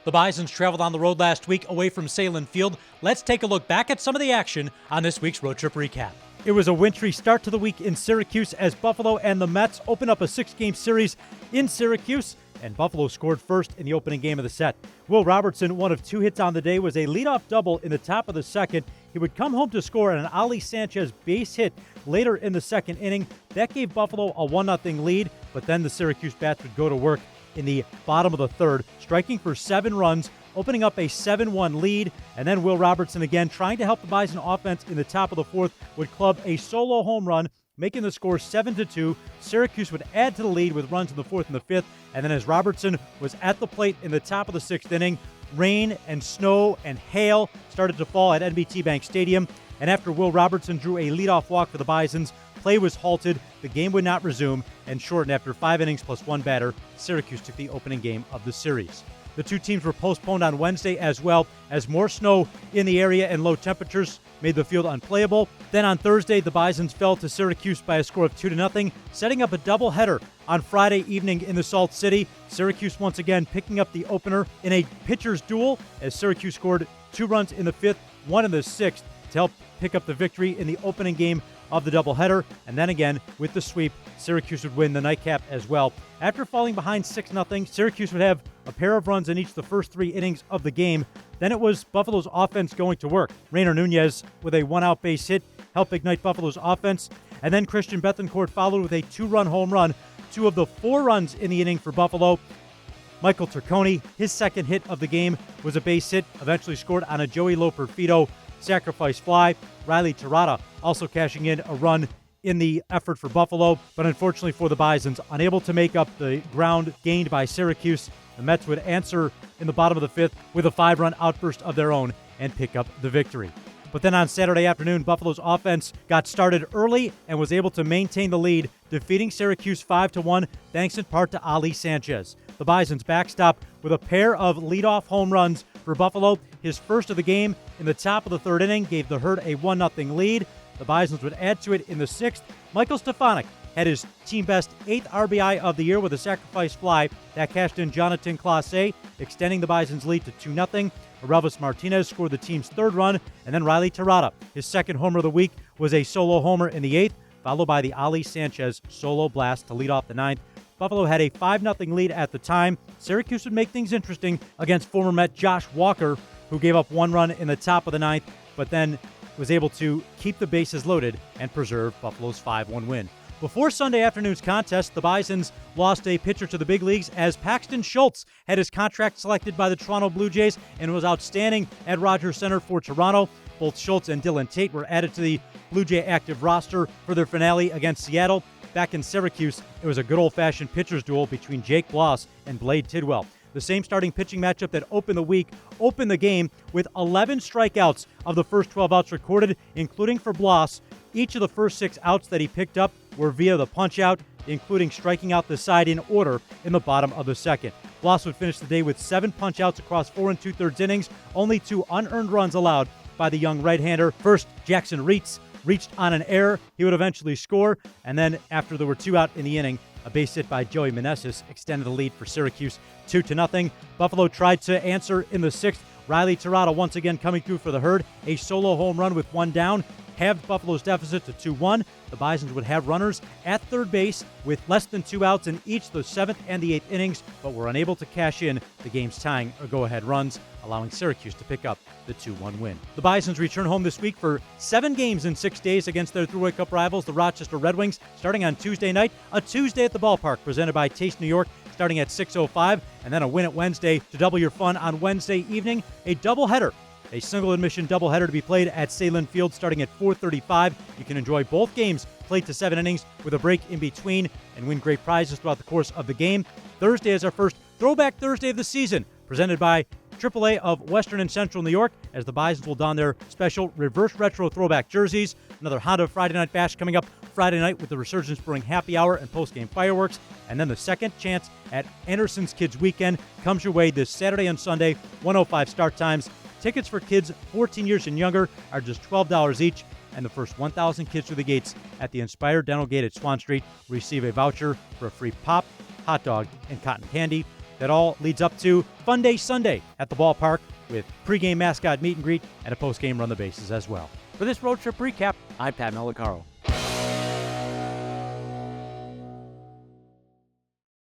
The Bisons traveled on the road last week away from Salem Field. Let's take a look back at some of the action on this week's road trip recap. It was a wintry start to the week in Syracuse as Buffalo and the Mets opened up a 6-game series in Syracuse, and Buffalo scored first in the opening game of the set. Will Robertson, one of 2 hits on the day, was a leadoff double in the top of the second. He would come home to score on an Ali Sanchez base hit later in the second inning. That gave Buffalo a 1-0 lead, but then the Syracuse bats would go to work in the bottom of the third, striking for 7 runs, opening up a 7-1 lead, and then Will Robertson again, trying to help the Bison offense in the top of the fourth, would club a solo home run, making the score 7-2. Syracuse would add to the lead with runs in the fourth and the fifth, and then as Robertson was at the plate in the top of the sixth inning, rain and snow and hail started to fall at NBT Bank Stadium, and after Will Robertson drew a leadoff walk for the Bisons, play was halted, the game would not resume, and shortened after 5 innings plus 1 batter. Syracuse took the opening game of the series. The two teams were postponed on Wednesday as well, as more snow in the area and low temperatures made the field unplayable. Then on Thursday, the Bisons fell to Syracuse by a score of 2-0, setting up a doubleheader on Friday evening in the Salt City. Syracuse once again picking up the opener in a pitcher's duel, as Syracuse scored 2 runs in the fifth, 1 in the sixth, to help pick up the victory in the opening game of the doubleheader, and then again with the sweep, Syracuse would win the nightcap as well. After falling behind 6-0, Syracuse would have a pair of runs in each of the first 3 innings of the game. Then it was Buffalo's offense going to work. Rainer Nunez with a 1-out base hit helped ignite Buffalo's offense, and then Christian Bethancourt followed with a 2-run home run. 2 of the 4 runs in the inning for Buffalo. Michael Turconi, his second hit of the game, was a base hit, eventually scored on a Joey Loperfido sacrifice fly. Riley Tirada also cashing in a run in the effort for Buffalo, but unfortunately for the Bisons, unable to make up the ground gained by Syracuse. The Mets would answer in the bottom of the fifth with a 5-run outburst of their own and pick up the victory. But then on Saturday afternoon, Buffalo's offense got started early and was able to maintain the lead, defeating Syracuse 5-1, thanks in part to Ali Sanchez. The Bisons backstop with a pair of leadoff home runs for Buffalo. His first of the game in the top of the third inning gave the Herd a 1-0 lead. The Bisons would add to it in the sixth. Michael Stefanik had his team-best 8th RBI of the year with a sacrifice fly that cashed in Jonathan Clase, extending the Bisons' lead to 2-0. Aurelvis Martinez scored the team's 3rd run, and then Riley Tirada, his 2nd homer of the week, was a solo homer in the 8th, followed by the Ali Sanchez solo blast to lead off the 9th. Buffalo had a 5-0 lead at the time. Syracuse would make things interesting against former Met Josh Walker, who gave up 1 run in the top of the 9th, but then was able to keep the bases loaded and preserve Buffalo's 5-1 win. Before Sunday afternoon's contest, the Bisons lost a pitcher to the big leagues as Paxton Schultz had his contract selected by the Toronto Blue Jays and was outstanding at Rogers Center for Toronto. Both Schultz and Dylan Tate were added to the Blue Jay active roster for their finale against Seattle. Back in Syracuse, it was a good old-fashioned pitcher's duel between Jake Bloss and Blade Tidwell. The same starting pitching matchup that opened the game with 11 strikeouts of the first 12 outs recorded, including for Bloss. Each of the first 6 outs that he picked up were via the punch-out, including striking out the side in order in the bottom of the second. Bloss would finish the day with 7 punch-outs across 4 2/3 innings, only 2 unearned runs allowed by the young right-hander. First, Jackson Reitz reached on an error. He would eventually score, and then after there were 2 out in the inning, a base hit by Joey Meneses extended the lead for Syracuse 2-0. Buffalo tried to answer in the 6th. Riley Tirada once again coming through for the Herd. A solo home run with 1 down halved Buffalo's deficit to 2-1. The Bisons would have runners at third base with less than 2 outs in each the 7th and the 8th innings, but were unable to cash in the game's tying or go-ahead runs, allowing Syracuse to pick up the 2-1 win. The Bisons return home this week for 7 games in 6 days against their Throwback Cup rivals, the Rochester Red Wings, starting on Tuesday night, a Tuesday at the ballpark presented by TasteNY, starting at 6:05, and then a win at Wednesday to double your fun on Wednesday evening, a doubleheader. A single-admission doubleheader to be played at Salem Field starting at 4:35. You can enjoy both games played to 7 innings with a break in between and win great prizes throughout the course of the game. Thursday is our first Throwback Thursday of the season, presented by AAA of Western and Central New York, as the Bisons will don their special reverse retro throwback jerseys. Another Honda Friday Night Bash coming up Friday night with the Resurgence Brewing happy hour and post-game fireworks. And then the second chance at Anderson's Kids Weekend comes your way this Saturday and Sunday, 1:05 start times. Tickets for kids 14 years and younger are just $12 each, and the first 1,000 kids through the gates at the Inspired Dental Gate at Swan Street receive a voucher for a free pop, hot dog, and cotton candy. That all leads up to Fun Day Sunday at the ballpark with pregame mascot meet and greet and a postgame run the bases as well. For this road trip recap, I'm Pat Malacaro.